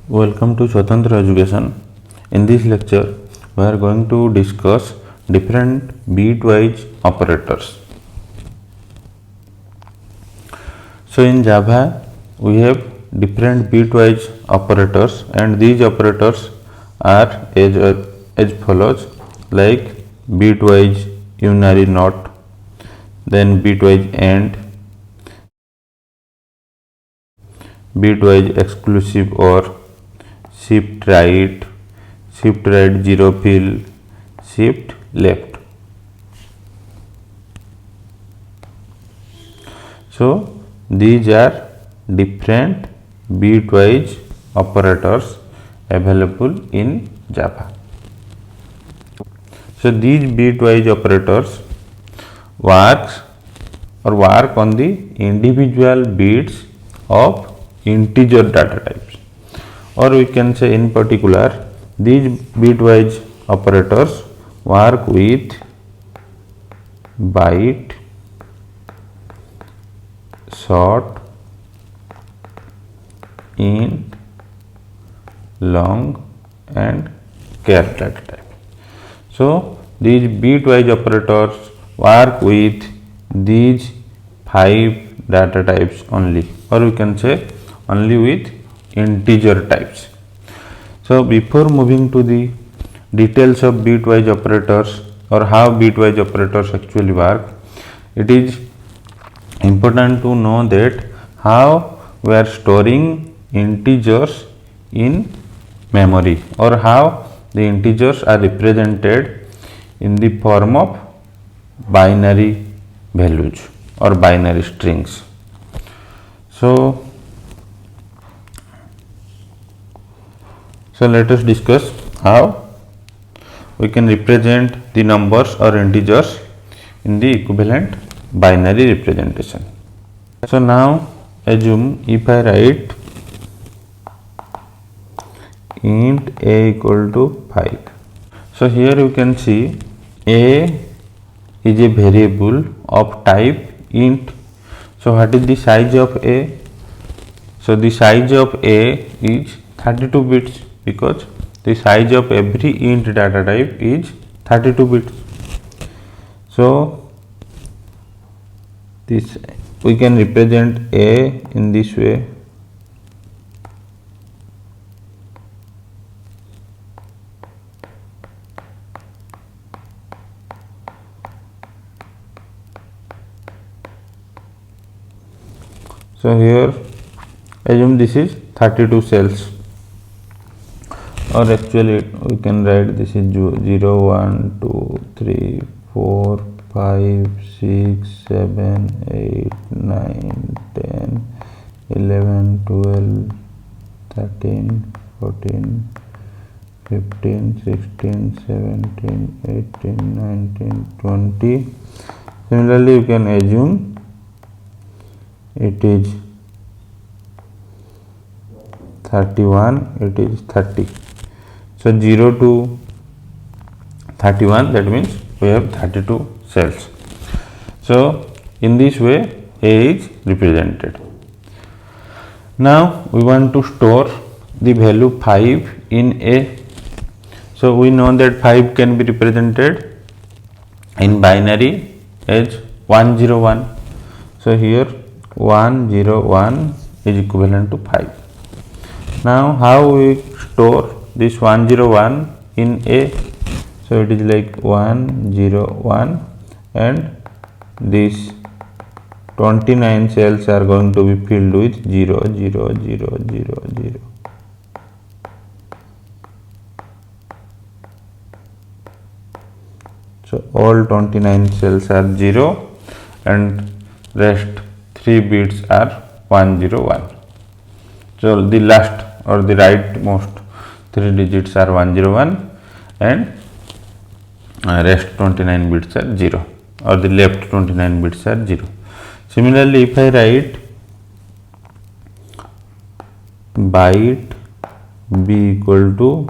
Welcome to Sotantra education. In this lecture, we are going to discuss different bitwise operators. So in Java, we have different bitwise operators, and these operators are as follows, like bitwise unary not, then bitwise and, bitwise exclusive or, shift right, zero fill, shift left. So these are different bitwise operators available in Java. So these bitwise operators work on the individual bits of integer data types, or we can say in particular these bitwise operators work with byte, short, int, long and char data type. So these bitwise operators work with these 5 data types only, or we can say only with integer types. So before moving to the details of bitwise operators or how bitwise operators actually work, it is important to know that how we are storing integers in memory, or how the integers are represented in the form of binary values or binary strings. So let us discuss how we can represent the numbers or integers in the equivalent binary representation. So now assume if I write int a equal to 5. So here you can see a is a variable of type int. So what is the size of a? So the size of a is 32 bits, because the size of every int data type is 32 bits. So this we can represent a in this way. So here assume this is 32 cells, or actually we can write this is 0, 1, 2, 3, 4, 5, 6, 7, 8, 9, 10, 11, 12, 13, 14, 15, 16, 17, 18, 19, 20. Similarly, you can assume it is 31, it is 30. So 0 to 31, that means we have 32 cells. So in this way a is represented. Now we want to store the value 5 in a. So we know that 5 can be represented in binary as 101. So here 101 is equivalent to 5. Now how we store this 101 in a? So it is like 101, and these 29 cells are going to be filled with 0, 0, 0, 0, 0. So all 29 cells are 0, and rest 3 bits are 101. So the last or the rightmost 3 digits are 101, and rest 29 bits are 0, or the left 29 bits are 0. Similarly, if I write byte b equal to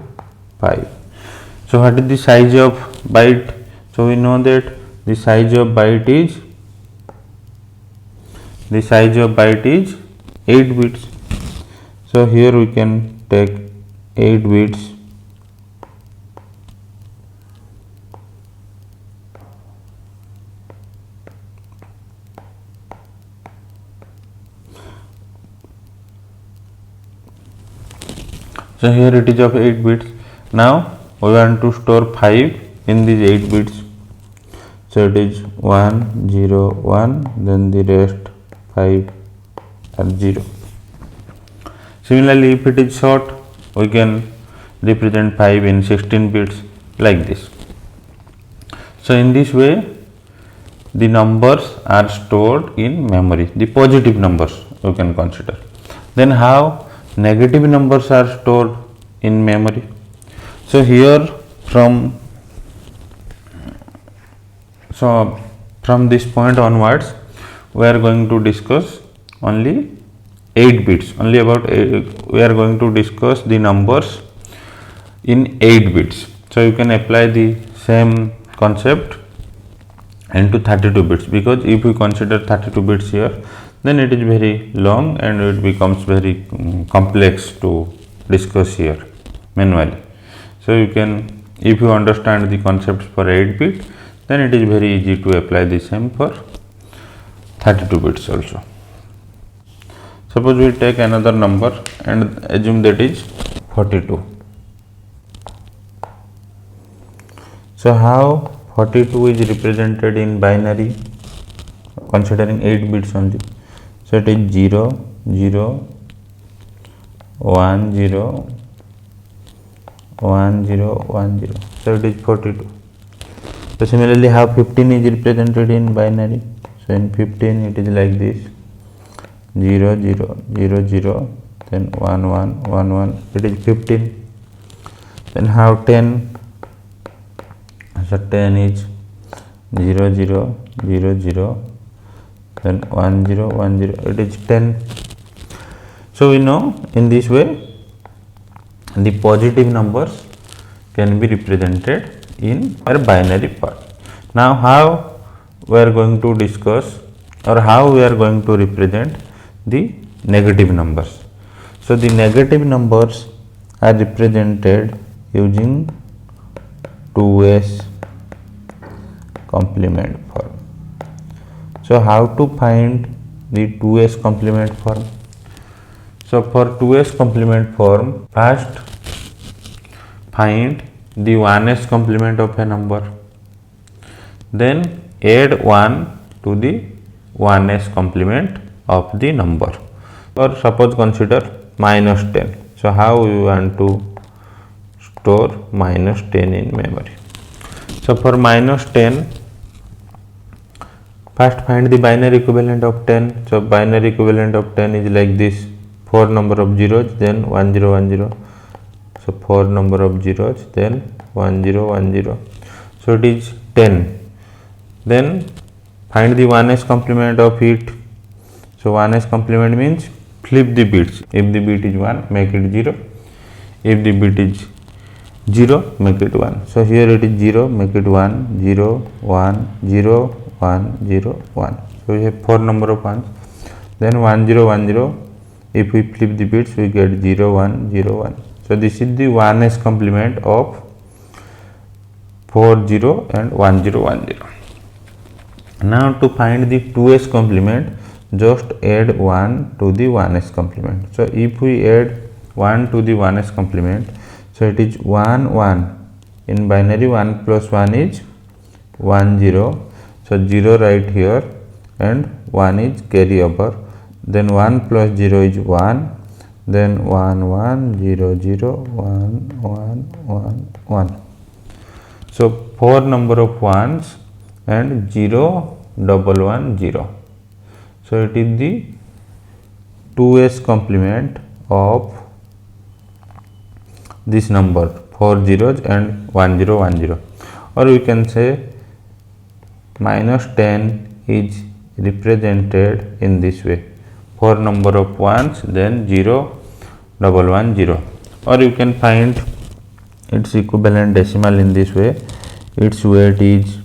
5. So what is the size of byte? So we know that the size of byte is The size of byte is 8 bits. So here we can take 8 bits. So here it is of 8 bits. Now we want to store 5 in these 8 bits. So it is 1 0 1, then the rest 5 are 0. Similarly, if it is short, we can represent 5 in 16 bits like this. So in this way the numbers are stored in memory, the positive numbers you can consider. Then how negative numbers are stored in memory? So here from this point onwards we are going to discuss only 8 bits, only about we are going to discuss the numbers in 8 bits. So you can apply the same concept into 32 bits, because if we consider 32 bits here, then it is very long and it becomes very complex to discuss here manually. So you can, if you understand the concepts for 8 bit, then it is very easy to apply the same for 32 bits also. Suppose we take another number and assume that is 42. So how 42 is represented in binary, considering 8 bits only? So it is 0 0 1 0 1 0 1 0. So it is 42. So similarly, how 15 is represented in binary? So in 15 it is like this: 0 0 0 0, then 1 1 1 1. It is 15. Then how 10? So 10 is 0 0 0 0, then 1 0 1 0. It is 10. So we know in this way the positive numbers can be represented in a binary part. Now how we are going to discuss, or how we are going to represent the negative numbers? So the negative numbers are represented using 2s complement form. So how to find the 2s complement form? So for 2s complement form, first find the 1s complement of a number, then add 1 to the 1s complement of the number. Or suppose consider minus 10. So how we want to store minus 10 in memory? So for minus 10, first find the binary equivalent of 10. So binary equivalent of 10 is like this: 4 number of zeros, then 1 0 1 0. So 4 number of zeros, then 1 0 1 0. So it is 10. Then find the 1s complement of it. So 1s complement means flip the bits. If the bit is 1, make it 0. If the bit is 0, make it 1. So here it is 0, make it 1 0 1 0 1 0 1. So we have 4 number of ones. Then 1 0 1 0. If we flip the bits, we get 0 1 0 1. So this is the 1s complement of 4 0 and 1 0 1 0. Now to find the 2s complement, just add 1 to the 1s complement. So if we add 1 to the 1s complement, so it is 1 1. In binary, 1 plus 1 is 1 0. So 0 right here and 1 is carry over. Then 1 plus 0 is 1. Then 1 1 0 0 1 1 1 1. So 4 number of ones and 0 double 1 0. So it is the 2s complement of this number, 4 zeros and 1 0 1 0. Or we can say minus 10 is represented in this way: 4 number of ones, then 0 double 1 0. Or you can find its equivalent decimal in this way: its weight is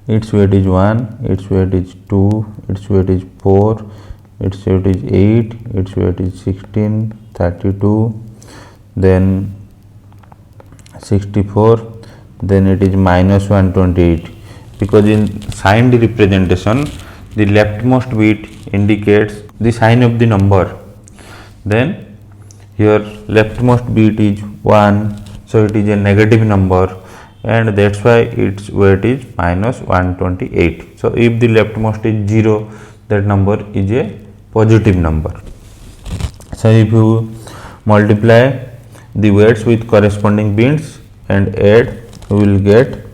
1, its weight is 2, its weight is 4, its weight is 8, its weight is 16, 32, then 64, then it is minus 128, because in signed representation the leftmost bit indicates the sign of the number. Then here leftmost bit is 1, so it is a negative number, and that's why its weight is minus 128. So if the leftmost is 0, that number is a positive number. So if you multiply the weights with corresponding bits and add, you will get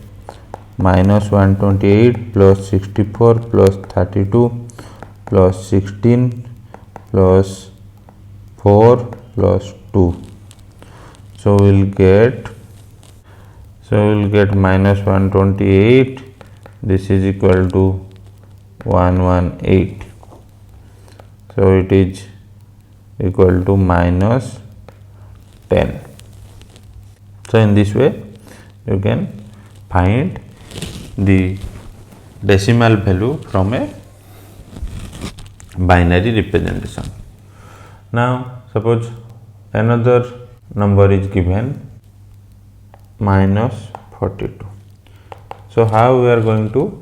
minus 128 plus 64 plus 32 plus 16 plus 4 plus 2. So we will get minus 128, this is equal to 118. So it is equal to minus 10. So in this way you can find the decimal value from a binary representation. Now suppose another number is given minus 42. So how we are going to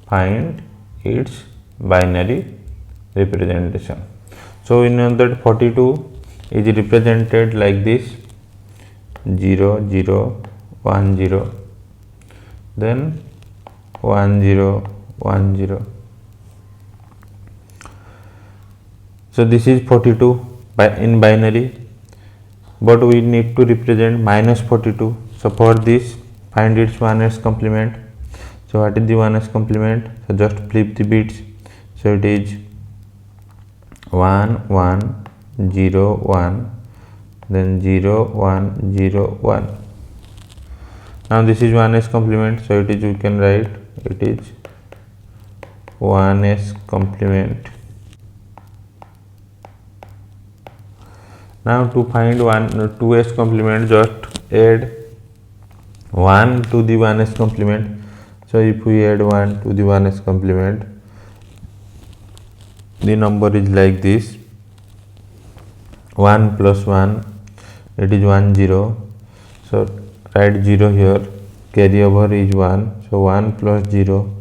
find its binary representation? So we know that 42 is represented like this: 0 0 1 0, then 1 0 1 0. So this is 42 in binary, but we need to represent minus 42. So for this, find its 1s complement. So what is the 1s complement? So just flip the bits. So it is 1 1 0 1, then 0 1 0 1. Now this is 1s complement, so it is, we can write it is 1s complement. Now to find 2s complement, just add 1 to the 1s complement. So if we add 1 to the 1s complement, the number is like this: 1 plus 1, it is 1 0. So write 0 here, carry over is 1. So 1 plus 0,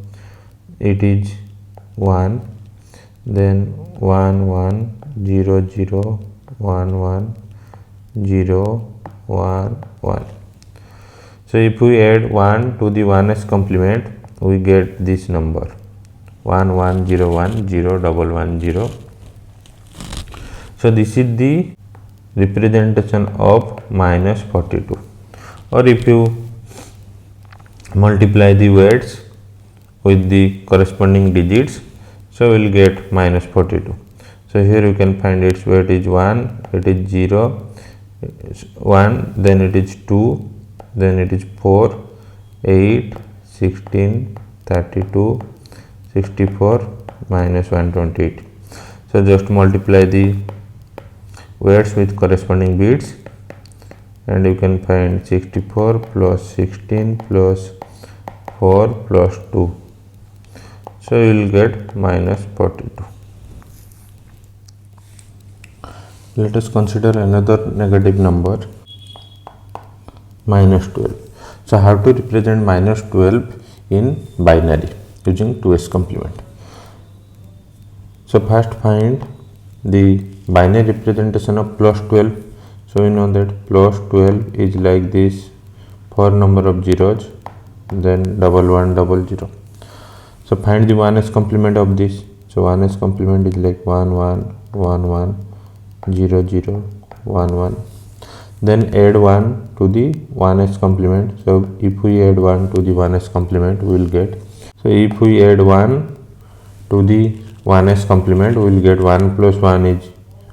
it is 1, then 1 1 0 0 1 1 0 1 1. So if we add 1 to the 1s complement, we get this number: 1 1 0 1 0 1 1 0. So this is the representation of minus 42. Or if you multiply the weights with the corresponding digits, so we will get minus 42. So here you can find its weight is 1, it is 0, 1, then it is 2, then it is 4, 8, 16, 32, 64, minus 128. So just multiply the weights with corresponding bits, and you can find 64 plus 16 plus 4 plus 2. So you will get minus 42. Let us consider another negative number, minus 12. So how to represent minus 12 in binary using 2s complement? So first find the binary representation of plus 12. So we know that plus 12 is like this: 4 number of zeros, then 1 1 0 0. So find the 1s complement of this. So 1s complement is like 1 1 1 1 0 0 1 1. Then add 1 to the 1s complement. So if we add 1 to the 1s complement, we will get. So if we add 1 to the 1s complement, we will get 1 plus 1 is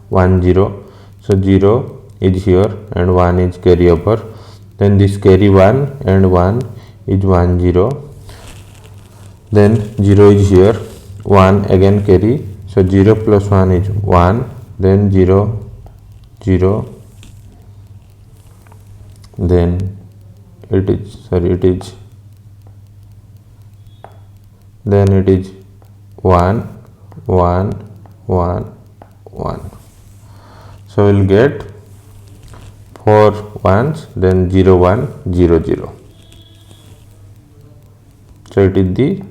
1 0. So 0 is here and 1 is carry over. Then this carry 1 and 1 is 1 0. Then 0 is here, 1 again carry. So 0 plus 1 is 1, then 0 0, then it is then it is 1 1 1 1. So we'll get 4 ones, then 0 1 0 0. So it is the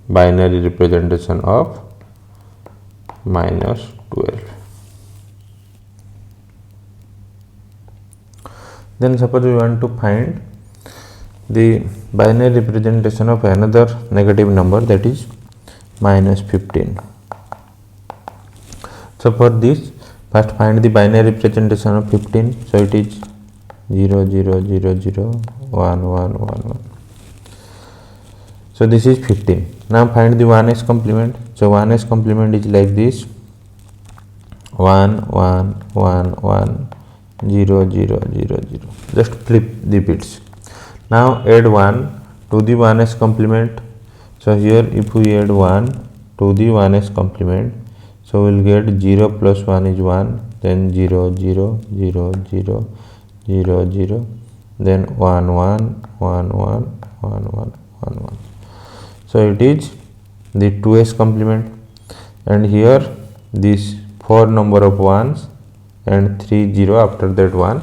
binary representation of minus 12. Then suppose we want to find the binary representation of another negative number, that is minus 15. So for this, first find the binary representation of 15. So it is 0 0 0 0 1 1 1 1. So this is 15. Now find the 1s complement. So 1s complement is like this: 1 1 1 1 0 0 0 0. Just flip the bits. Now add 1 to the 1s complement. So here if we add 1 to the 1s complement, so we will get 0 plus 1 is 1, then 0 0 0 0 0 0, then 1 1 1 1 1 1 1 1. So it is the 2s complement, and here this 4 number of 1s and 3 0 after that 1,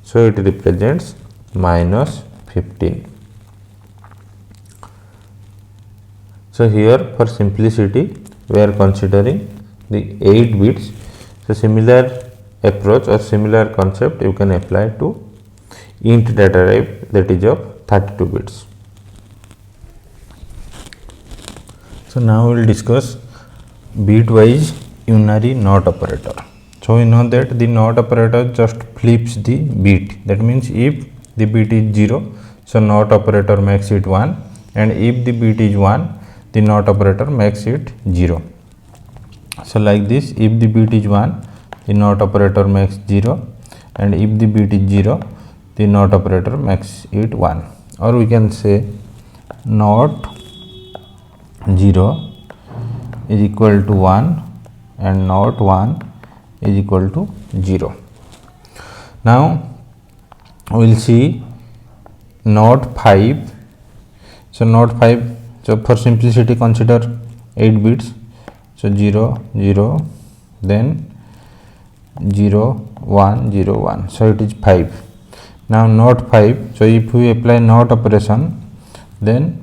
so it represents minus 15. So here for simplicity we are considering the 8 bits. So similar approach or similar concept you can apply to int data type, that is of 32 bits. So now we will discuss bitwise unary NOT operator. So we know that the NOT operator just flips the bit. That means if the bit is 0, so NOT operator makes it 1, and if the bit is 1, the NOT operator makes it 0. So like this, if the bit is 1, the NOT operator makes 0, and if the bit is 0, the NOT operator makes it 1. Or we can say NOT 0 is equal to 1 and NOT 1 is equal to 0. Now we will see NOT 5. So NOT 5, so for simplicity consider 8 bits. So 0 0, then 0 1 0 1, so it is 5. Now NOT 5, so if we apply NOT operation, then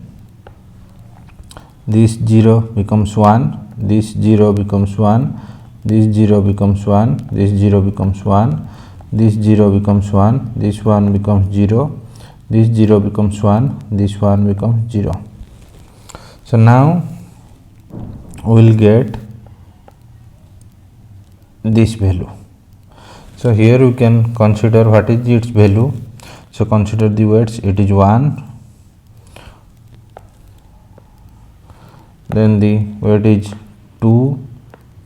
this 0 becomes 1, this 0 becomes 1, this 0 becomes 1, this 0 becomes 1, this 0 becomes 1, this 1 becomes 0, this 0 becomes 1, this 1 becomes 0. So now we will get this value. So here we can consider what is its value. So consider the weights. It is 1, then the weight is 2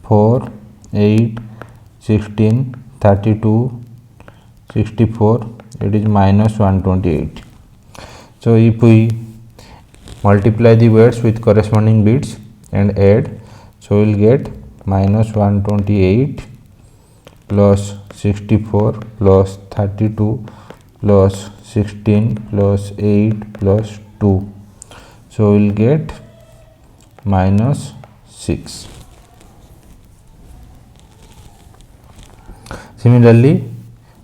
4 8 16 32 64, it is minus 128. So if we multiply the weights with corresponding bits and add, so we will get minus 128 plus 64 plus 32 plus 16 plus 8 plus 2. So we will get minus 6. Similarly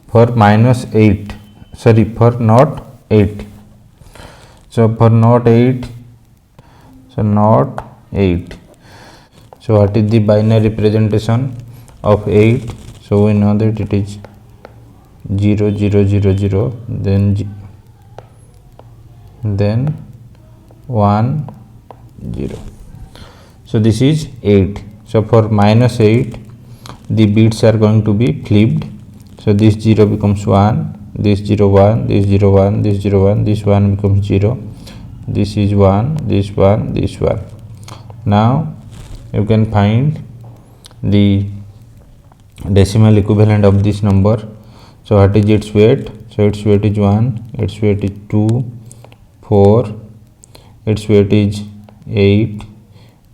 for minus 8, sorry, for NOT 8. So for NOT 8, so NOT 8. So what is the binary representation of 8? So we know that it is 0 0 0 0, then 1 0. So this is 8. So for minus 8, the bits are going to be flipped. So this 0 becomes 1, this 0 1, this 0 1, this 0 1, this 1 becomes 0, this is 1, this 1, this 1. Now you can find the decimal equivalent of this number. So what is its weight? So its weight is 1, its weight is 2, 4, its weight is 8,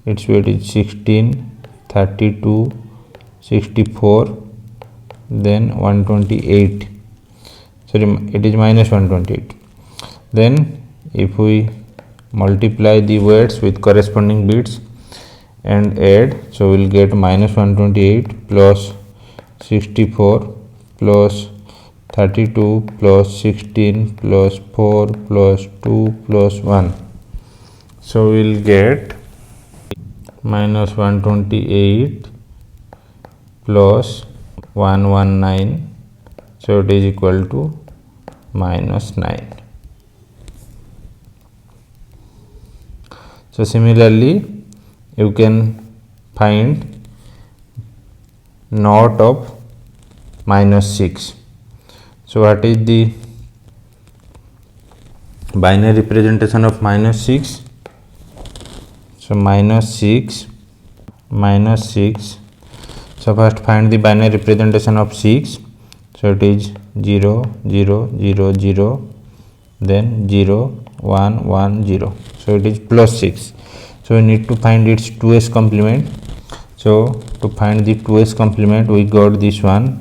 its weight is 16, 32, 64, then 128. Sorry, it is minus 128. Then if we multiply the weights with corresponding bits and add. So we'll get minus 128 plus 64 plus 32 plus 16 plus 4 plus 2 plus 1. So we'll get minus 128 plus 119. So it is equal to minus 9. So similarly, you can find naught of minus 6. So what is the binary representation of minus 6? So minus 6. So first find the binary representation of 6. So it is 0 0 0 0, then 0 1 1 0. So it is plus 6. So we need to find its 2s complement. So to find the 2s complement, we got this one,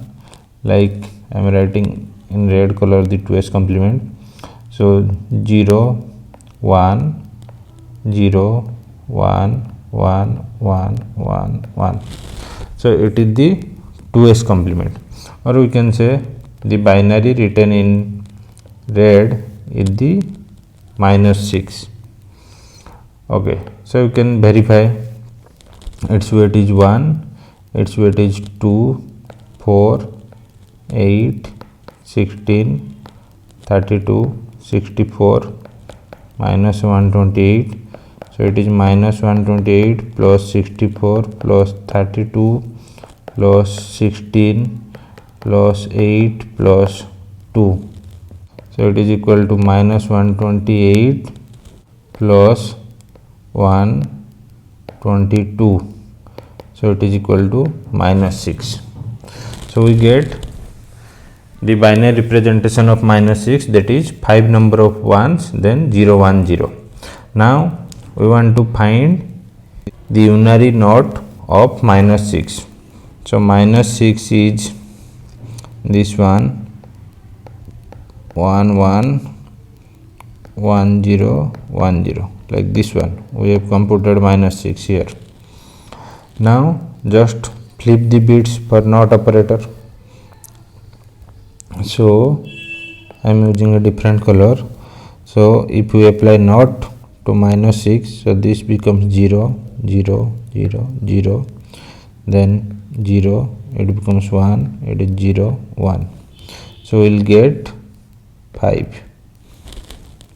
like I am writing in red color the 2s complement. So 0 1 0 1 1 1 1 1. So it is the 2s complement, or we can say the binary written in red is the minus 6. Okay, so you can verify its weight is 1, its weight is 2, 4, 8, 16, 32, 64, minus 128. So it is minus 128 plus 64 plus 32 plus 16 plus 8 plus 2. So it is equal to minus 128 plus 122. So it is equal to minus 6. So we get the binary representation of minus 6, that is 5 number of ones, then 0 1 0. Now we want to find the unary knot of minus 6. So minus 6 is this one, 1 1 1 0 1 0, like this one. We have computed minus 6 here. Now just flip the bits for not operator. So I am using a different color. So if we apply not to minus 6, so this becomes 0 0 0 0, then 0, it becomes 1, it is 0 1. So we'll get 5,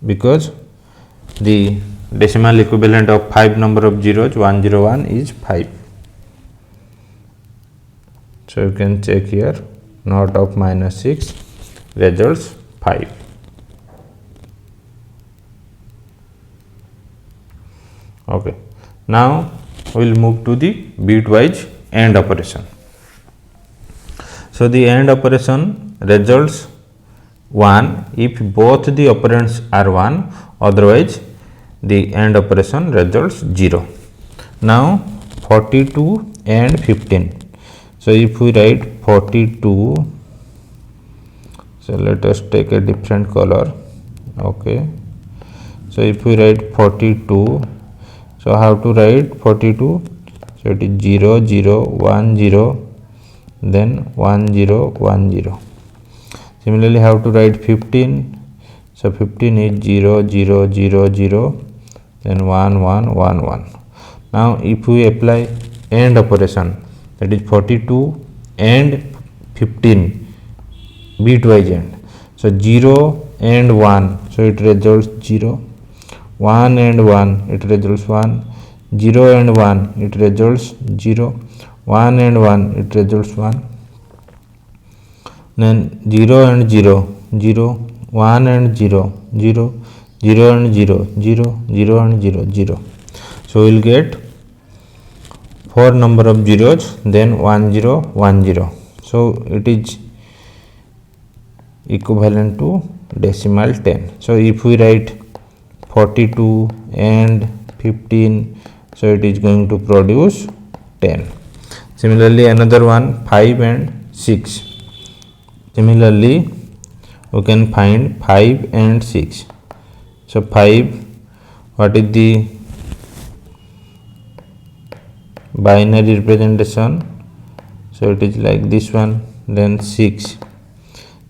because the decimal equivalent of 5 number of zeros 101 is 5. So you can check here, not of minus 6 results 5. Okay, now we will move to the bitwise AND operation. So the AND operation results 1 if both the operands are 1, otherwise the AND operation results 0. Now 42 and 15. So if we write 42, so let us take a different color. Okay, so if we write 42, so how to write 42? So it is 0 0 1 0, then 1 0 1 0. Similarly, how to write 15? So 15 is 0 0 0 0, then 1 1 1 1. Now if we apply AND operation, that is 42 and 15 bitwise AND. So 0 and 1, so it results 0. 1 and 1, it results 1. 0 and 1, it results 0. 1 and 1, it results 1. Then 0 and 0, 0, 1 and 0, 0, 0 and 0, 0, 0 and 0, 0. So we will get 4 number of zeros, then 1 0 1 0. So it is equivalent to decimal 10. So if we write 42 and 15, so it is going to produce 10. Similarly, another one 5 and 6. Similarly, we can find 5 and 6. So 5, what is the binary representation, so it is like this one. Then 6,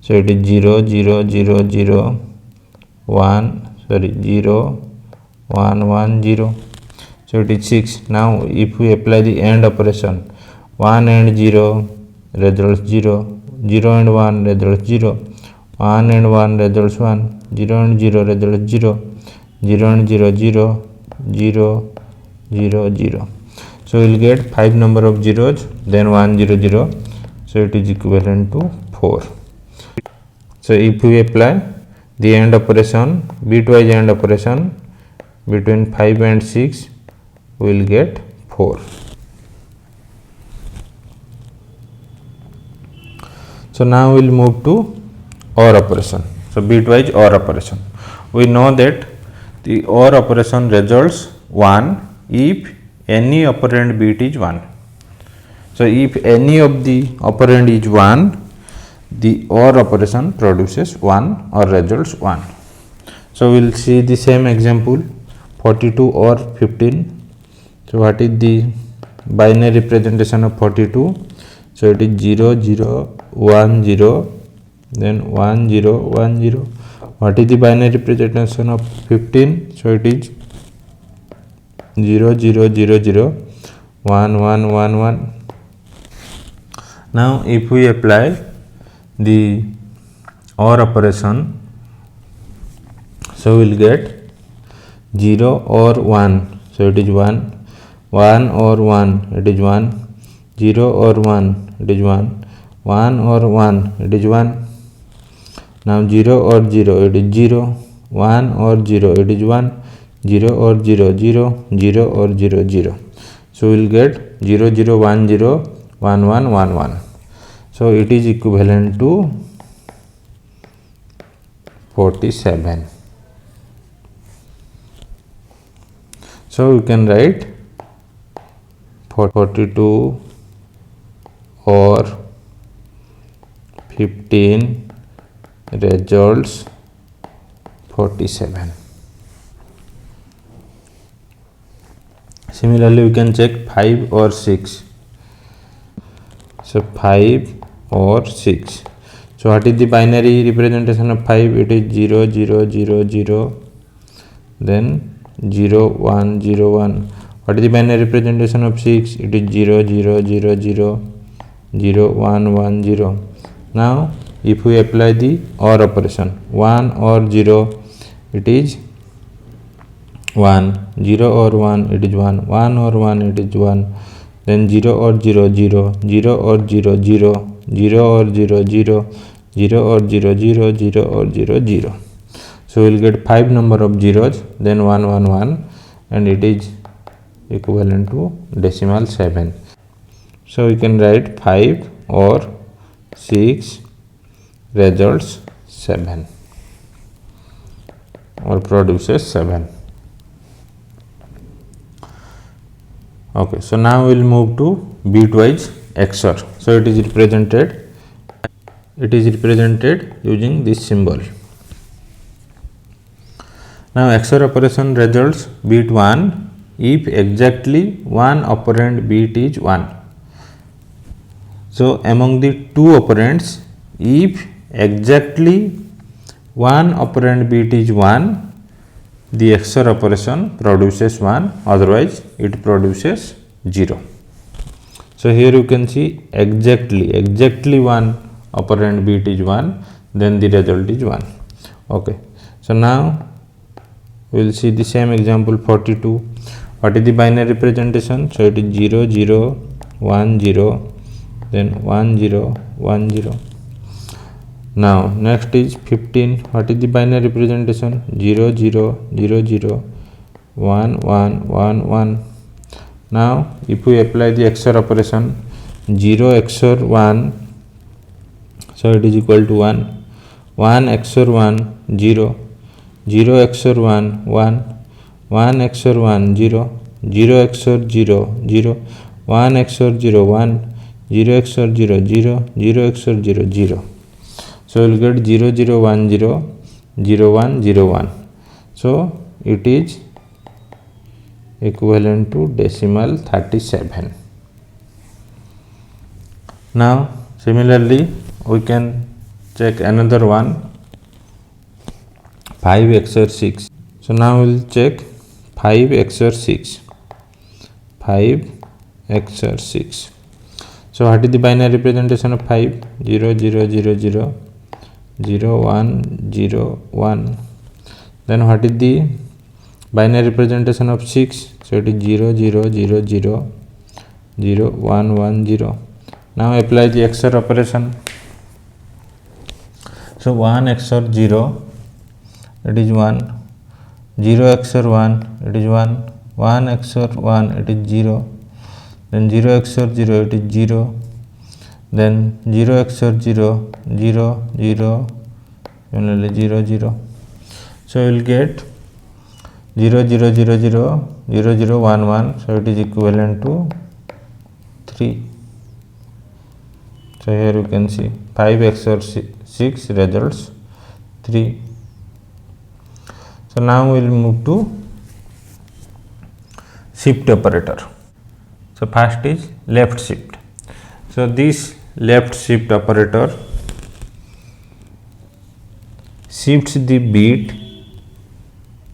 so it is 0 0 0 0 1, sorry 0 1 1 0, so it is 6. Now if we apply the AND operation, 1 and 0 results 0, 0 and 1 results 0, 1 and 1 results 1, 0 and 0 results 0, 0 and 0 0 0 0 0. So we will get 5 number of zeros, then 1 0 0, so it is equivalent to 4. So if we apply the AND operation, bitwise AND operation between 5 and 6, we will get 4. So now we will move to OR operation. So bitwise OR operation. We know that the OR operation results 1 if any operand bit is 1. So if any of the operand is 1, the OR operation produces 1 or results 1. So we will see the same example, 42 or 15. So what is the binary representation of 42? So it is 0 0 1 0, then 1 0 1 0. What is the binary representation of 15? So it is 0 0 0 0 1 1 1 1. Now if we apply the OR operation, so we will get 0 or 1, so it is 1, 1 or 1, it is 1, 0 or 1, it is 1, 1 or 1, it is 1. Now 0 or 0, it is 0, 1 or 0, it is 1, 0 or 0 0, 0 or 0 0. So we will get 0 0 1 0 1 1 1 1. So it is equivalent to 47. So we can write 42 or 15 results 47. Similarly, we can check 5 or 6. So 5 or 6. So what is the binary representation of 5? It is 0 0 0 0, then 0 1 0 1. What is the binary representation of 6? It is 0 0 0 0 0 1 1 0. Now if we apply the OR operation, 1 or 0, it is 1, 0 or 1, it is 1, 1 or 1, it is 1, then 0 or 0 0, 0 or 0 0, 0 or 0 0, 0 or 0 0, 0 or 0 0. So we will get 5 number of zeros, then 1 1 1, and it is equivalent to decimal 7. So we can write 5 or 6 results 7 or produces 7. Okay, so now we will move to bitwise XOR. So it is represented using this symbol. Now XOR operation results bit 1 if exactly one operand bit is 1. So among the two operands, if exactly one operand bit is 1, the XOR operation produces 1, otherwise it produces 0. So here you can see exactly one operand bit is 1, then the result is 1. Okay, so now we will see the same example, 42. What is the binary representation? So it is 0 0 1 0, then 1 0 1 0. Now next is 15. What is the binary representation? 0 0 0 0 1 1 1 1. Now if we apply the XOR operation, 0 XOR 1, so it is equal to 1, 1 XOR 1 0, 0 XOR 1 1, 1 XOR 1 0, 0 XOR 0 0, 1 XOR 0 1, 0 XOR 0 0, 0 XOR 0 0. So we will get 0 0 1 0, 0 1 0 1. So it is equivalent to decimal 37. Now similarly we can check another one, 5 XOR 6. So now we will check 5 XOR 6. 5 XOR 6. So what is the binary representation of 5? 0 0 0 0 0 1 0 1. Then what is the binary representation of 6? So it is 0 0 0 0 0 1 1 0. Now apply the XOR operation. So 1 XOR 0, it is 1. 0 XOR 1, it is 1. 1 XOR 1, it is 0. Then 0 XOR 0, it is 0. Then 0 XOR 0, 0 0, similarly 0 0. So we will get 0 0 0 0 0 0 1 1. So it is equivalent to 3. So here you can see 5 XOR 6 results 3. So now we will move to shift operator. So first is left shift. So this left shift operator shifts the bit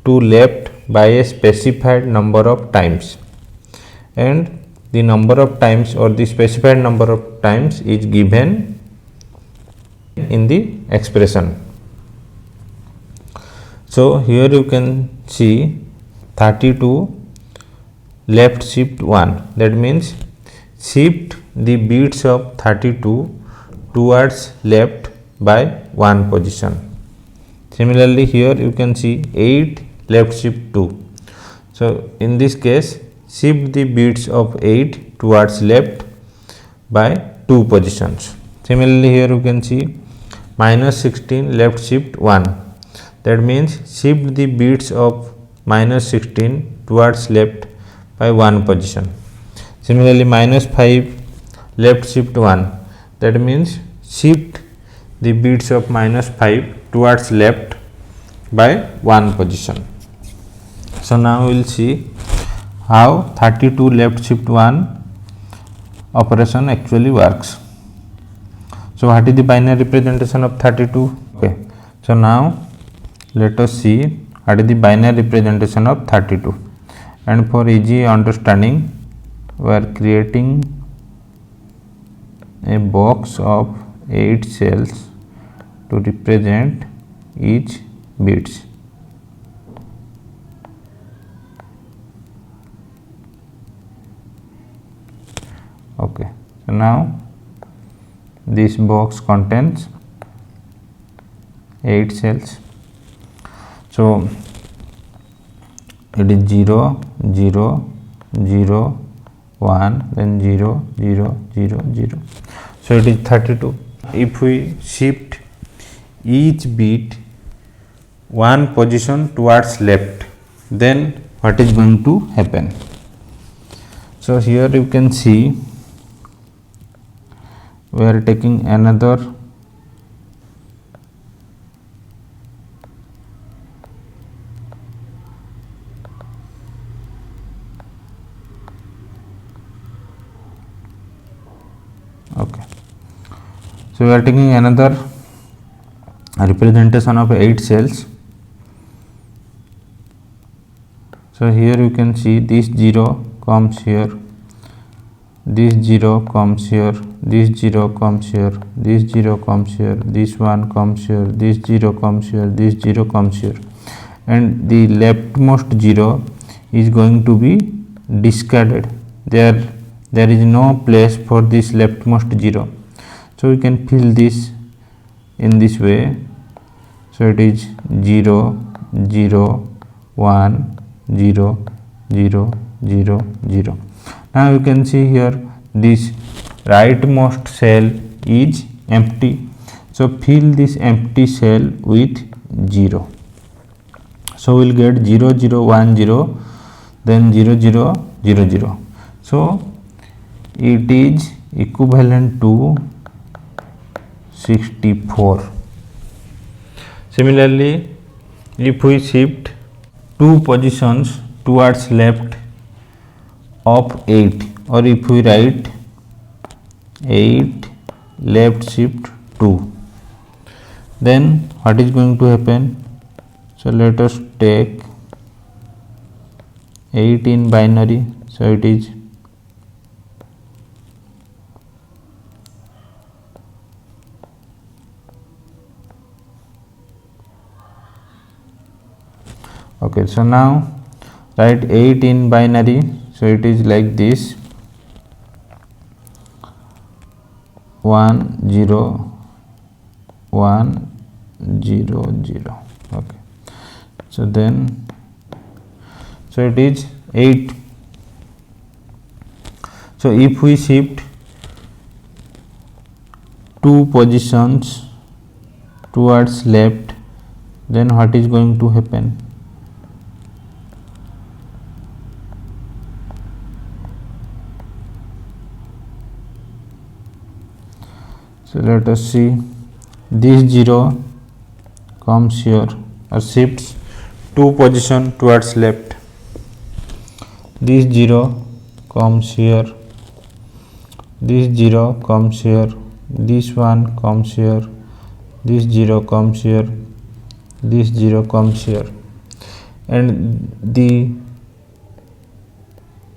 to left by a specified number of times, and the number of times or the specified number of times is given in the expression. So here you can see 32 left shift 1, that means shift the bits of 32 towards left by 1 position. Similarly here you can see 8 left shift 2. So in this case shift the bits of 8 towards left by 2 positions. Similarly here you can see minus 16 left shift 1, that means shift the bits of minus 16 towards left by 1 position. Similarly minus 5 left shift 1, that means shift the bits of minus 5 towards left by 1 position. So now we will see how 32 left shift 1 operation actually works. So what is the binary representation of 32? Okay. So now let us see what is the binary representation of 32, and for easy understanding we are creating a box of 8 cells to represent each bits. Okay, so now this box contains 8 cells. So it is 0 0 0 1, then 0 0 0 0. So it is 32. If we shift each bit 1 position towards left, then what is going to happen? So here you can see we are taking another okay. So we are taking another representation of 8 cells. So here you can see this 0 comes here, this 0 comes here, this 0 comes here, this 0 comes here, this 1 comes here, this 0 comes here, this 0 comes here, and the leftmost 0 is going to be discarded. There is no place for this leftmost 0. So we can fill this in this way. So it is 0 0 1 0 0 0 0. Now you can see here this rightmost cell is empty. So fill this empty cell with 0. So we will get 0 0 1 0, then 0 0 0 0. So it is equivalent to 64. Similarly, if we shift 2 positions towards left of 8, or if we write 8 left shift 2, then what is going to happen? So let us take 8 in binary, so it is okay. So now write 8 in binary, so it is like this 1 0 1 0 0. Okay, so then so it is 8. So if we shift 2 positions towards left, then what is going to happen? So let us see, this 0 comes here or shifts 2 position towards left, this 0 comes here, this 0 comes here, this one comes here, this 0 comes here, this 0 comes here, and the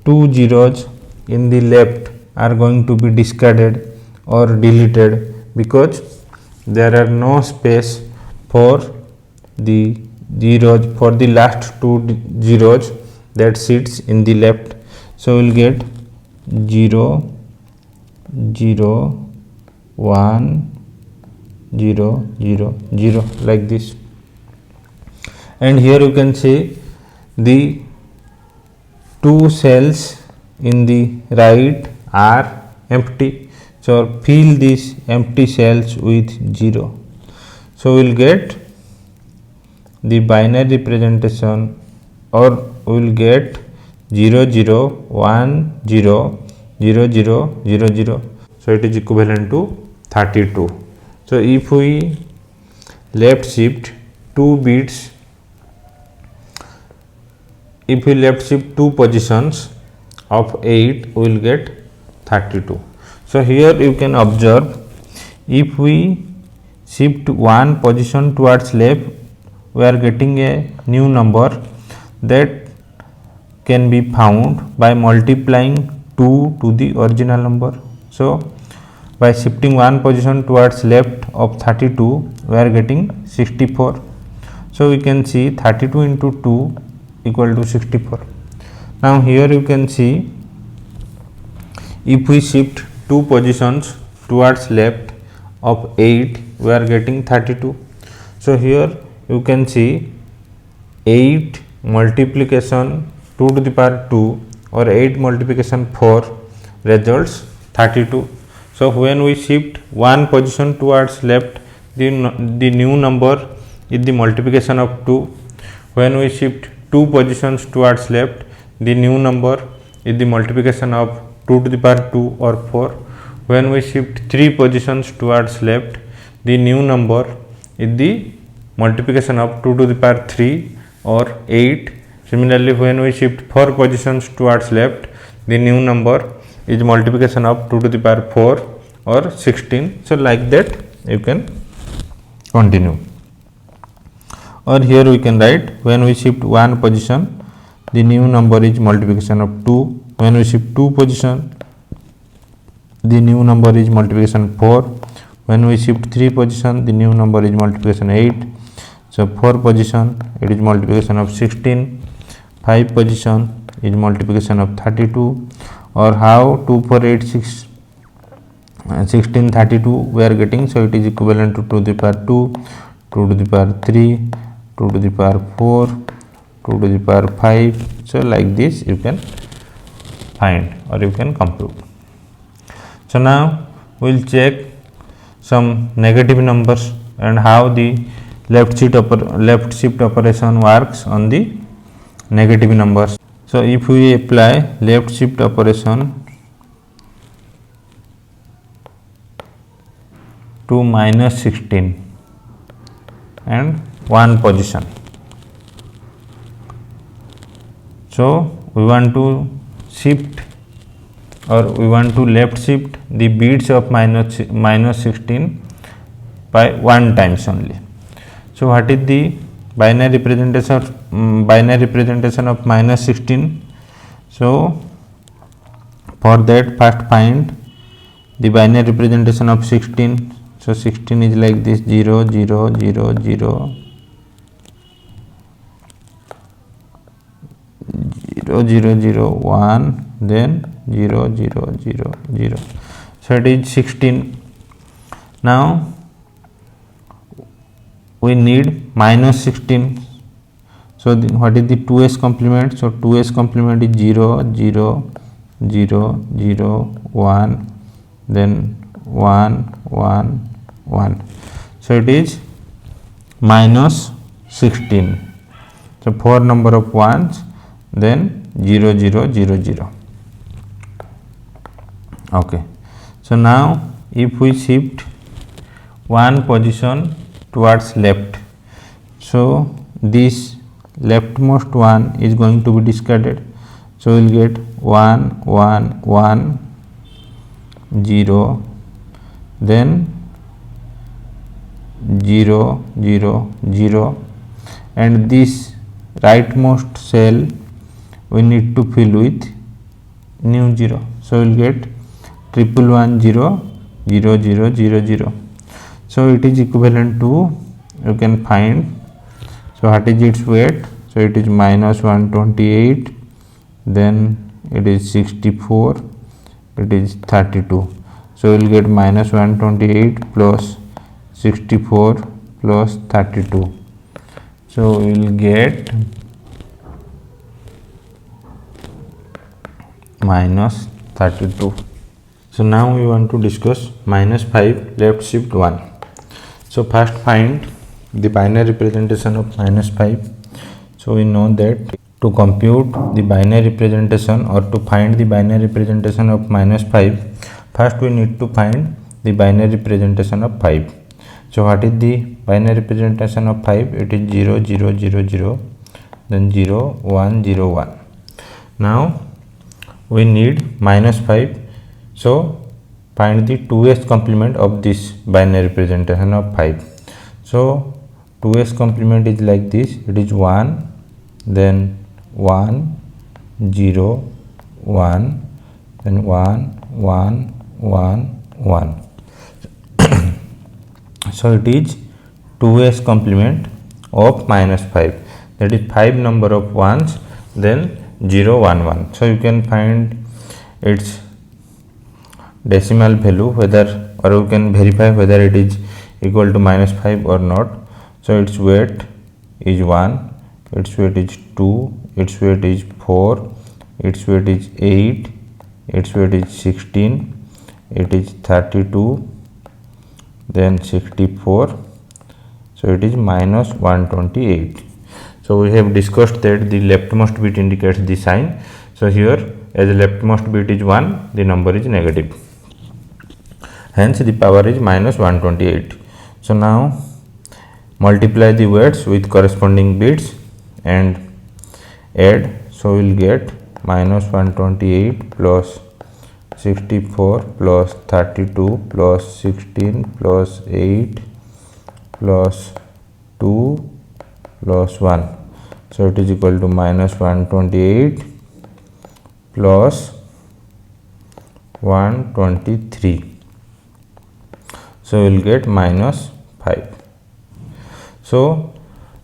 2 zeros in the left are going to be discarded or deleted because there are no space for the zeros, for the last 2 zeros that sits in the left. So we will get 0 0 1 0 0 0 like this, and here you can see the 2 cells in the right are empty. So fill these empty cells with 0. So we will get the binary representation, or we will get 0 0 1 0 0 0 0 0. So it is equivalent to 32. So if we left shift 2 bits, if we left shift 2 positions of 8, we will get 32. So here you can observe, if we shift 1 position towards left, we are getting a new number that can be found by multiplying 2 to the original number. So by shifting 1 position towards left of 32, we are getting 64. So we can see 32 into 2 equal to 64. Now here you can see, if we shift 2 positions towards left of 8, we are getting 32. So here you can see 8 multiplication 2 to the power 2 or 8 multiplication 4 results 32. So when we shift 1 position towards left, the new number is the multiplication of 2. When we shift 2 positions towards left, the new number is the multiplication of 2 to the power 2 or 4. When we shift 3 positions towards left, the new number is the multiplication of 2 to the power 3 or 8. Similarly, when we shift 4 positions towards left, the new number is multiplication of 2 to the power 4 or 16. So like that you can continue. Or here we can write, when we shift 1 position, the new number is multiplication of 2. When we shift 2 position, the new number is multiplication 4. When we shift 3 position, the new number is multiplication 8. So 4 position, it is multiplication of 16. 5 position is multiplication of 32. Or how 2 4 8 6 16 32 we are getting. So it is equivalent to 2 to the power 2, 2 to the power 3, 2 to the power 4, 2 to the power 5. So like this you can find or you can compute. So now we will check some negative numbers and how the left shift operation works on the negative numbers. So if we apply left shift operation to minus 16 and 1 position, so we want to shift, or we want to left shift the bits of minus 16 by 1 times only. So what is the binary representation of minus 16? So for that, first find the binary representation of 16. So 16 is like this: 0 0 0 0 0 0 0 1, then 0 0 0 0. So it is 16. Now we need minus 16. So what is the 2s complement? So 2s complement is 0 0 0 0 1, then 1 1 1. So it is minus 16. So 4 number of ones, then 0 0 0 0. Okay. So now if we shift one position towards left, so this leftmost one is going to be discarded. So we will get 1 1 1 0, then 0 0 0, and this rightmost cell we need to fill with new 0. So we will get 1 1 0 0 0 0 0. So it is equivalent to, you can find, so what is its weight? So it is minus 128, then it is 64, it is 32. So we will get minus 128 plus 64 plus 32. So we will get minus 32. So now we want to discuss minus 5 left shift 1. So first find the binary representation of minus 5. So we know that to compute the binary representation, or to find the binary representation of minus 5, first we need to find the binary representation of 5. So what is the binary representation of 5? It is 0 0 0 0, then 0 1 0 1. Now we need minus 5. So find the 2s complement of this binary representation of 5. So 2s complement is like this: it is 1, then 1 0 1, then 1 1 1 1. So it is 2s complement of minus 5, that is 5 number of ones, then 0 1 1. So you can find its decimal value, whether, or you can verify whether it is equal to minus 5 or not. So its weight is 1, its weight is 2, its weight is 4, its weight is 8, its weight is 16, it is 32, then 64. So it is minus 128. So we have discussed that the leftmost bit indicates the sign. So here, as the leftmost bit is 1, the number is negative, hence the power is minus 128. So now multiply the weights with corresponding bits and add. So we will get minus 128 plus 64 plus 32 plus 16 plus 8 plus 2 plus 1. So it is equal to minus 128 plus 123. So we will get minus 5. So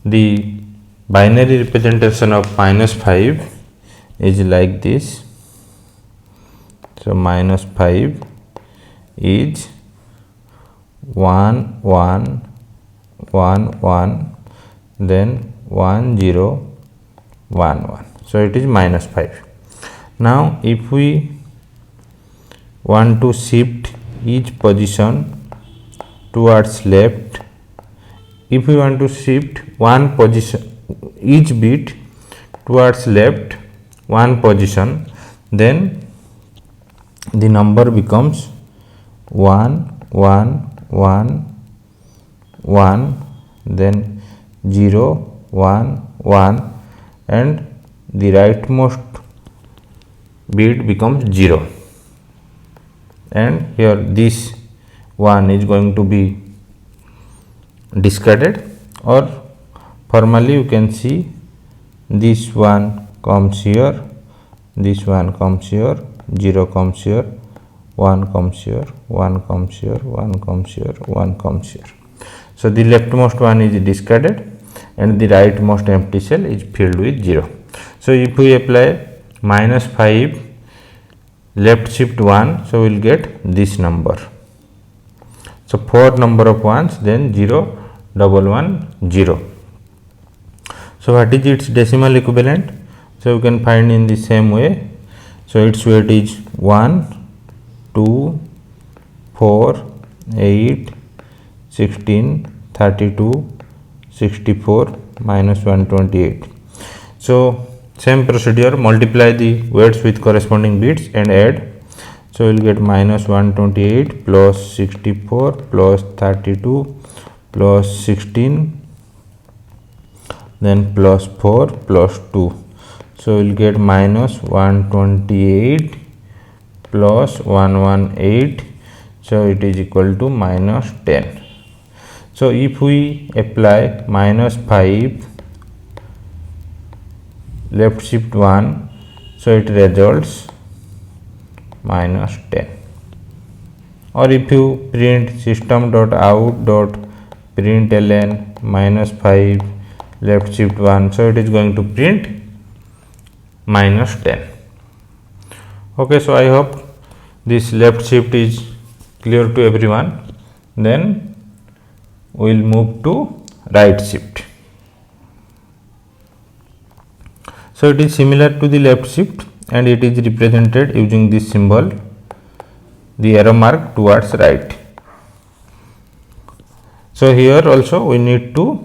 the binary representation of minus 5 is like this. So minus 5 is 1 1 1 1, then 1 0 1 1. So it is minus 5. Now if we want to shift each position towards left, if we want to shift one position, each bit towards left one position, then the number becomes 1 1 1 1, then 0 1 1, and the rightmost bit becomes 0, and here this 1 is going to be discarded, or formally you can see this 1 comes here, this 1 comes here, 0 comes here, 1 comes here, 1 comes here, 1 comes here, 1 comes here. So the leftmost one is discarded and the rightmost empty cell is filled with 0. So if we apply -5 left shift 1, so we will get this number. So 4 number of ones, then 0, 1 1 0. So what is its decimal equivalent? So you can find in the same way. So its weight is 1, 2, 4, 8, 16, 32, 64, minus 128. So same procedure, multiply the weights with corresponding bits and add. So we will get minus 128 plus 64 plus 32 plus 16, then plus 4 plus 2. So we will get minus 128 plus 118. So it is equal to minus 10. So if we apply -5 left shift 1, so it results minus 10. Or if you print system.out.println -5 left shift 1, so it is going to print minus 10. Okay, so I hope this left shift is clear to everyone. Then we will move to right shift. So it is similar to the left shift and it is represented using this symbol, the arrow mark towards right. So here also we need to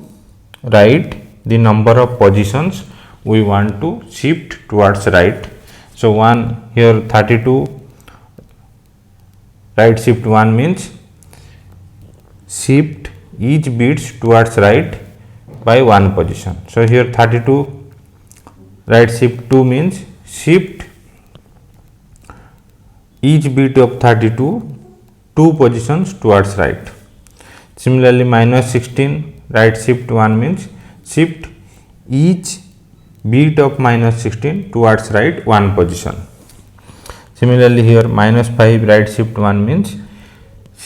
write the number of positions we want to shift towards right. So 1 here 32 right shift 1 means shift each bits towards right by 1 position. So here 32 right shift 2 means shift each bit of 32 2 positions towards right. Similarly -16 right shift 1 means shift each bit of -16 towards right 1 position. Similarly here -5 right shift 1 means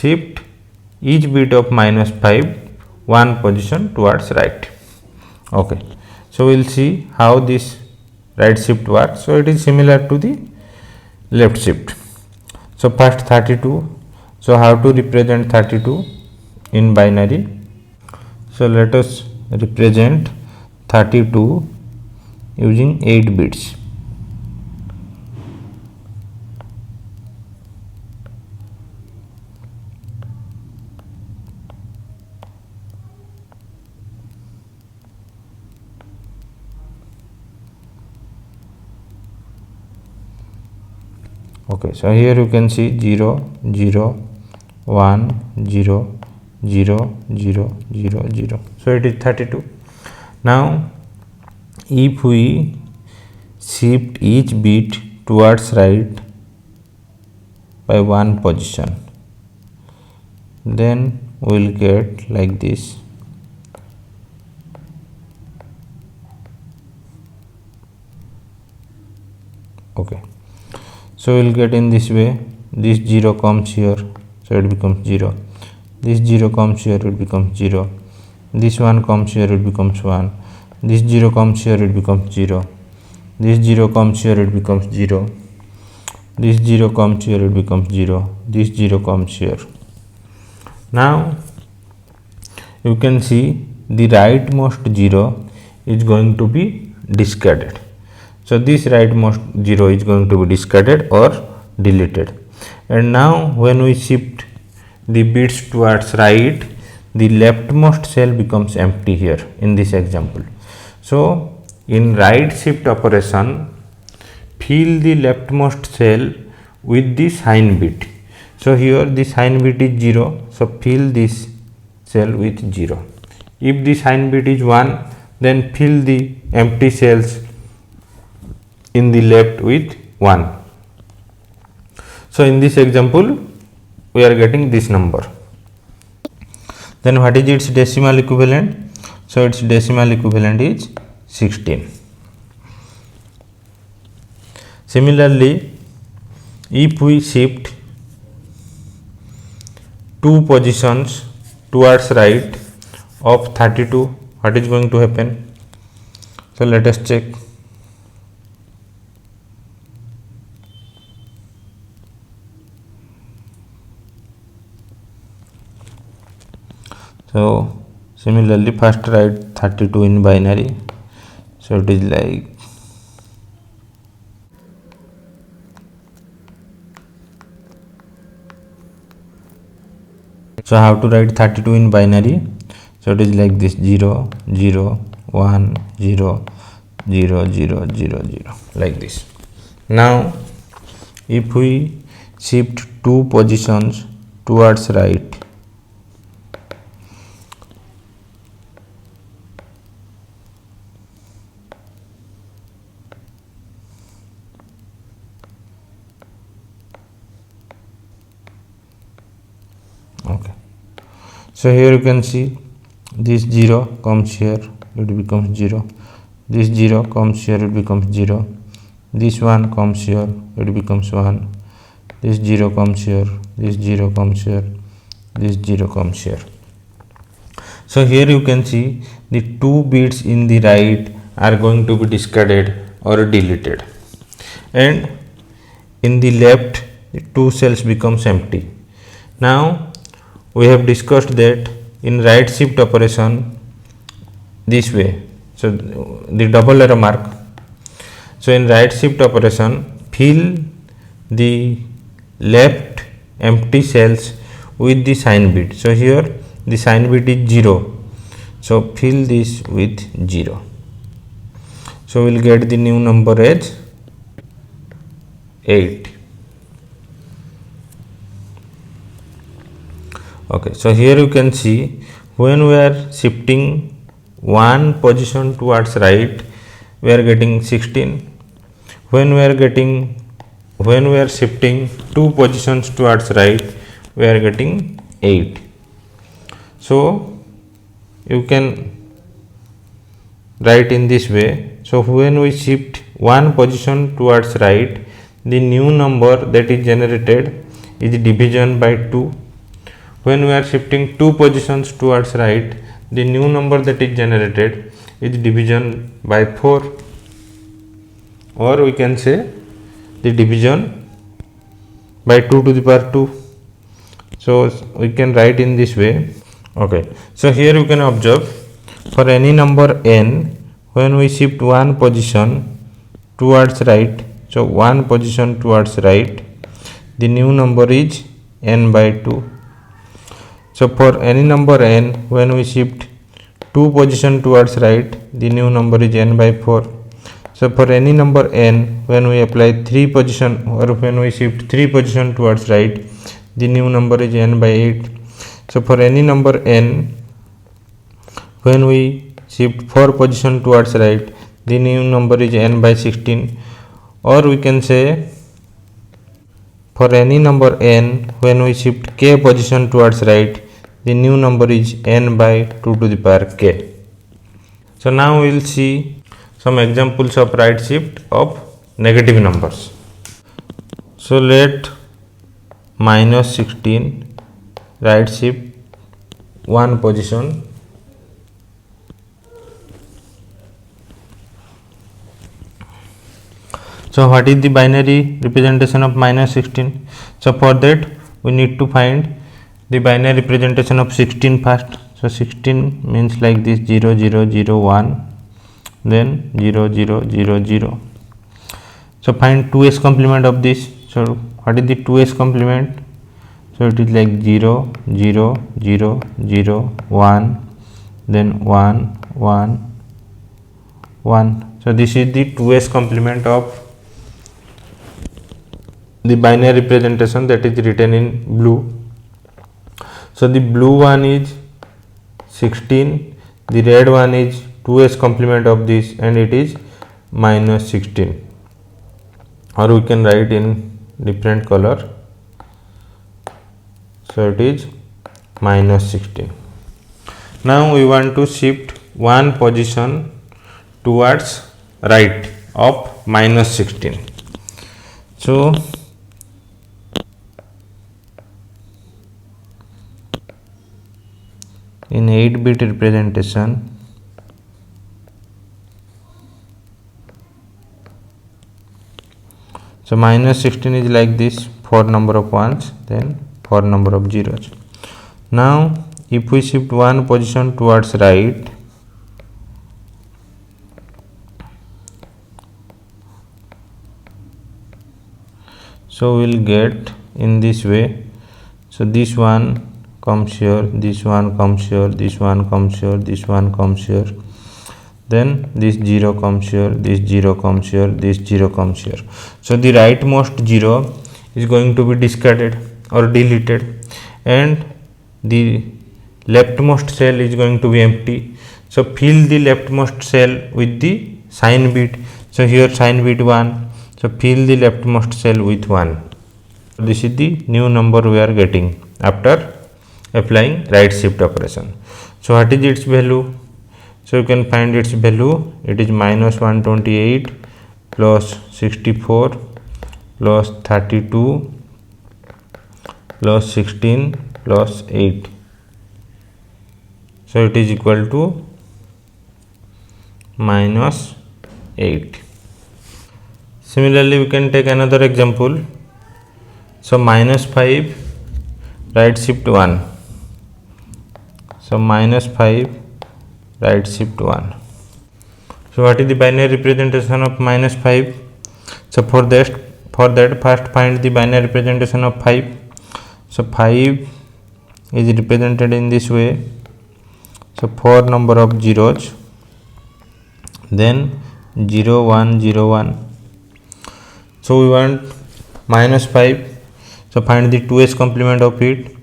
shift each bit of -5 1 position towards right. Okay, so we will see how this right shift works. So it is similar to the left shift. So first 32. So how to represent 32 in binary? So let us represent 32 using 8 bits. Okay, so here you can see 0, 0, 1, 0, 0, 0, 0, 0. So it is 32. Now if we shift each bit towards right by 1 position, then we will get like this. Okay, so we will get in this way. This 0 comes here, so it becomes 0. This 0 comes here, it becomes 0. This 1 comes here, it becomes 1. This 0 comes here, it becomes 0. This 0 comes here, it becomes 0. This 0 comes here, it becomes 0. This 0 comes here. Now you can see the rightmost 0 is going to be discarded. So this rightmost 0 is going to be discarded or deleted. And now when we shift the bits towards right, the leftmost cell becomes empty here in this example. So in right shift operation, fill the leftmost cell with the sign bit. So here the sign bit is 0, so fill this cell with 0. If the sign bit is 1, then fill the empty cells in the left with 1. So in this example we are getting this number. Then what is its decimal equivalent? So its decimal equivalent is 16. Similarly, if we shift 2 positions towards right of 32, what is going to happen? So let us check. So similarly, first write 32 in binary. So it is like, so how to write 32 in binary? So it is like this: 0 0 1 0 0 0 0 0, like this. Now if we shift 2 positions towards right, okay, so here you can see this 0 comes here, it becomes 0, this 0 comes here, it becomes 0, this 1 comes here, it becomes 1, this 0 comes here, this 0 comes here, this 0 comes here. So here you can see the 2 bits in the right are going to be discarded or deleted, and in the left the 2 cells becomes empty. Now we have discussed that in right shift operation this way, so the double arrow mark. So in right shift operation, fill the left empty cells with the sign bit. So here the sign bit is 0, so fill this with 0. So we will get the new number as 8. Okay, so here you can see when we are shifting 1 position towards right, we are getting 16. When we are shifting 2 positions towards right, we are getting 8. So you can write in this way. So when we shift 1 position towards right, the new number that is generated is division by 2. When we are shifting 2 positions towards right, the new number that is generated is division by 4, or we can say the division by 2 to the power 2. So we can write in this way. Okay, so here you can observe, for any number n, when we shift 1 position towards right, so 1 position towards right, the new number is n by 2. So for any number n, when we shift 2 position towards right, the new number is n by 4. So for any number n, when we apply 3 position, or when we shift 3 position towards right, the new number is n by 8. So for any number n, when we shift 4 position towards right, the new number is n by 16. Or we can say, for any number n, when we shift k position towards right, the new number is n by 2 to the power k. So now we will see some examples of right shift of negative numbers. So let minus 16 right shift 1 position. So what is the binary representation of minus 16? So for that we need to find the binary representation of 16 first. So 16 means like this: 0 0 0 1, then 0 0 0 0. So find 2s complement of this. So what is the 2s complement? So it is like 0 0 0 0 1, then 1 1 1. So this is the 2s complement of the binary representation that is written in blue. So the blue one is 16, the red one is 2s complement of this, and it is minus 16, or we can write in different color. So it is minus 16. Now we want to shift one position towards right of minus 16. So in 8-bit representation, so minus 16 is like this, 4 number of ones, then 4 number of zeros. Now if we shift one position towards right, so we will get in this way. So this one comes here, this one comes here, this one comes here, this one comes here, then this 0 comes here, this 0 comes here, this 0 comes here. So the rightmost 0 is going to be discarded or deleted, and the leftmost cell is going to be empty. So fill the leftmost cell with the sign bit. So here sign bit 1, so fill the leftmost cell with 1. This is the new number we are getting after applying right shift operation. So what is its value? So you can find its value. It is minus 128 plus 64 plus 32 plus 16 plus 8. So it is equal to minus 8. Similarly, we can take another example. So minus 5 right shift 1. So minus 5 right shift 1. So what is the binary representation of minus 5? So for that first find the binary representation of 5. So 5 is represented in this way. So 4 number of zeros, then 0 1 0 1. So we want minus 5. So find the 2s complement of it.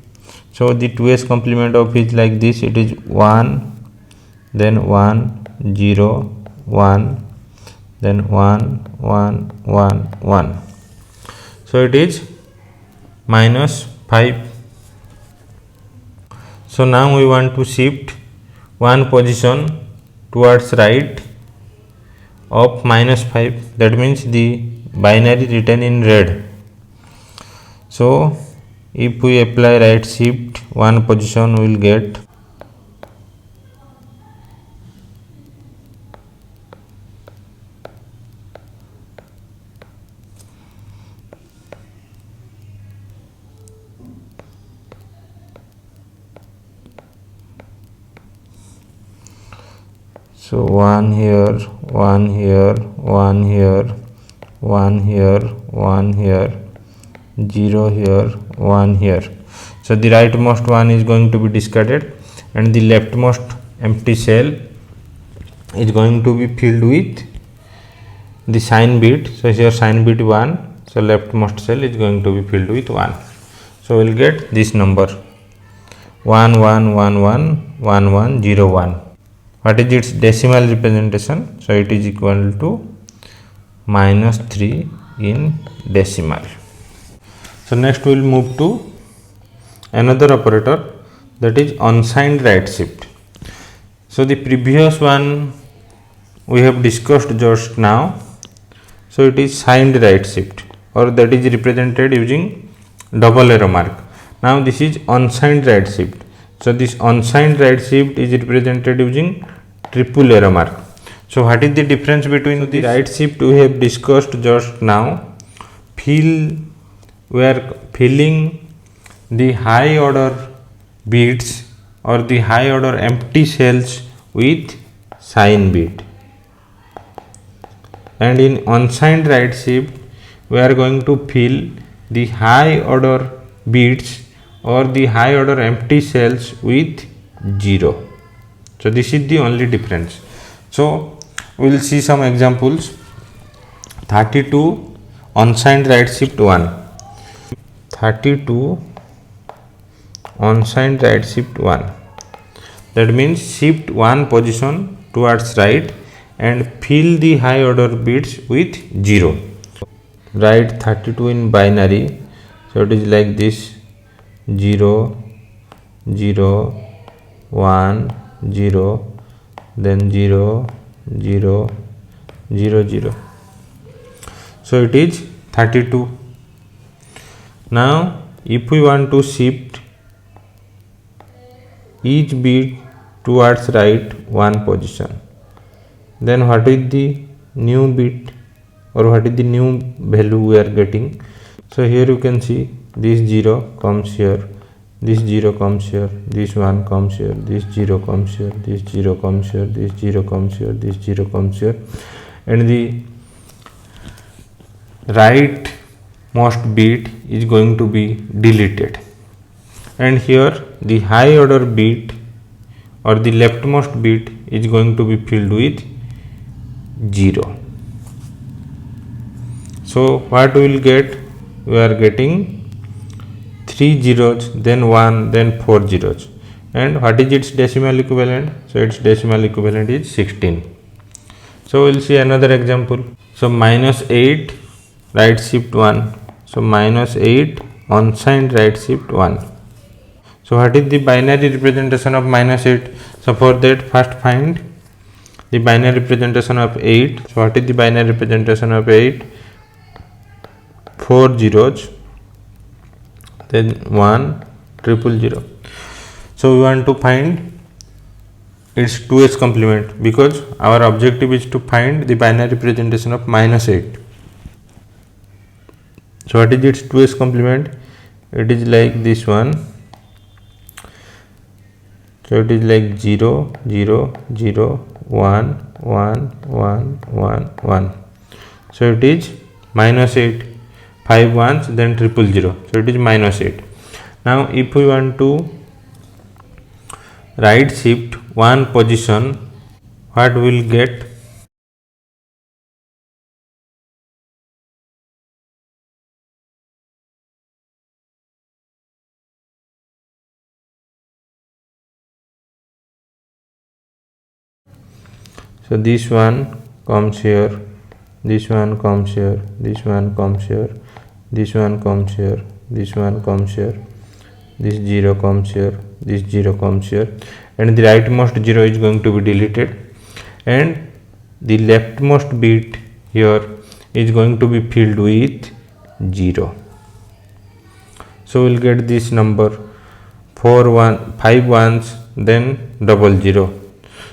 So the 2s complement of it is like this. It is 1, then 1 0 1, then 1 1 1 1. So it is minus 5. So now we want to shift one position towards right of minus 5. That means the binary written in red. So if we apply right shift one position, we will get so 1 here, 1 here, 1 here, 1 here, 1 here, 0 here, 1 here. So the rightmost one is going to be discarded, and the leftmost empty cell is going to be filled with the sign bit. So here sign bit 1, so leftmost cell is going to be filled with 1. So we will get this number 1 1 1 1 1 1 0 1. What is its decimal representation? So it is equal to minus 3 in decimal. So next we will move to another operator, that is unsigned right shift. So the previous one we have discussed just now. So it is signed right shift, or that is represented using double arrow mark. Now this is unsigned right shift. So this unsigned right shift is represented using triple arrow mark. So what is the difference between the right shift we have discussed just now? We are filling the high order bits or the high order empty cells with sign bit, and in unsigned right shift we are going to fill the high order bits or the high order empty cells with 0. So this is the only difference. So we will see some examples. 32 unsigned right shift 1. 32 unsigned right shift 1. That means shift one position towards right and fill the high order bits with 0. Write 32 in binary. So it is like this: 0 0 1 0, then 0 0 0 0. So it is 32. Now if we want to shift each bit towards right one position, then what is the new bit or what is the new value we are getting? So here you can see this 0 comes here, this 0 comes here, this 1 comes here, this 0 comes here, this 0 comes here, this 0 comes here, this 0 comes here, and the right most bit is going to be deleted, and here the high order bit or the leftmost bit is going to be filled with 0. So what we will get? We are getting 3 zeros, then 1, then 4 zeros. And what is its decimal equivalent? So its decimal equivalent is 16. So we will see another example. So minus 8 right shift 1. So minus 8 unsigned right shift 1. So what is the binary representation of minus 8? So for that, first find the binary representation of 8. So what is the binary representation of 8? 4 zeros, then 1 triple 0. So we want to find its 2's complement, because our objective is to find the binary representation of minus 8. So what is its 2's complement? It is like this one. So it is like 0 0 0 1 1 1 1 1. So it is minus 8. 5 ones, then triple 0. So it is minus 8. Now if we want to right shift one position, what we will get? So this one comes here, this one comes here, this one comes here, this one comes here, this one comes here, this 0 comes here, this 0 comes here, and the rightmost 0 is going to be deleted, and the leftmost bit here is going to be filled with 0. So we'll get this number 5 ones, then double 0.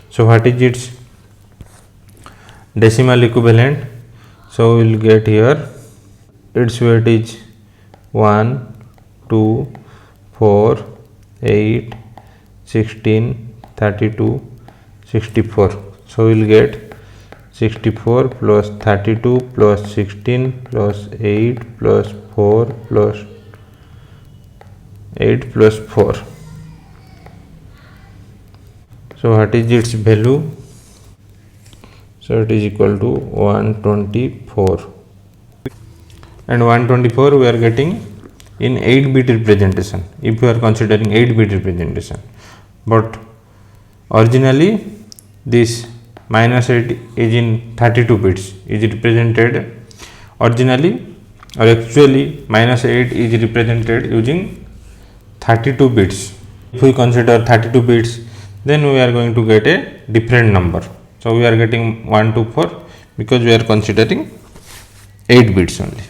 So what is its decimal equivalent? So we'll get here its weight is 1 2 4 8 16 32 64. So we'll get 64 plus 32 plus 16 plus 8 plus 4 plus 8 plus 4. So what is its value? So it is equal to 124, and 124 we are getting in 8-bit representation, if we are considering 8-bit representation. But originally this minus 8 is in 32 bits, is represented originally, or actually minus 8 is represented using 32 bits. If we consider 32 bits, then we are going to get a different number. So we are getting 124 because we are considering 8 bits only.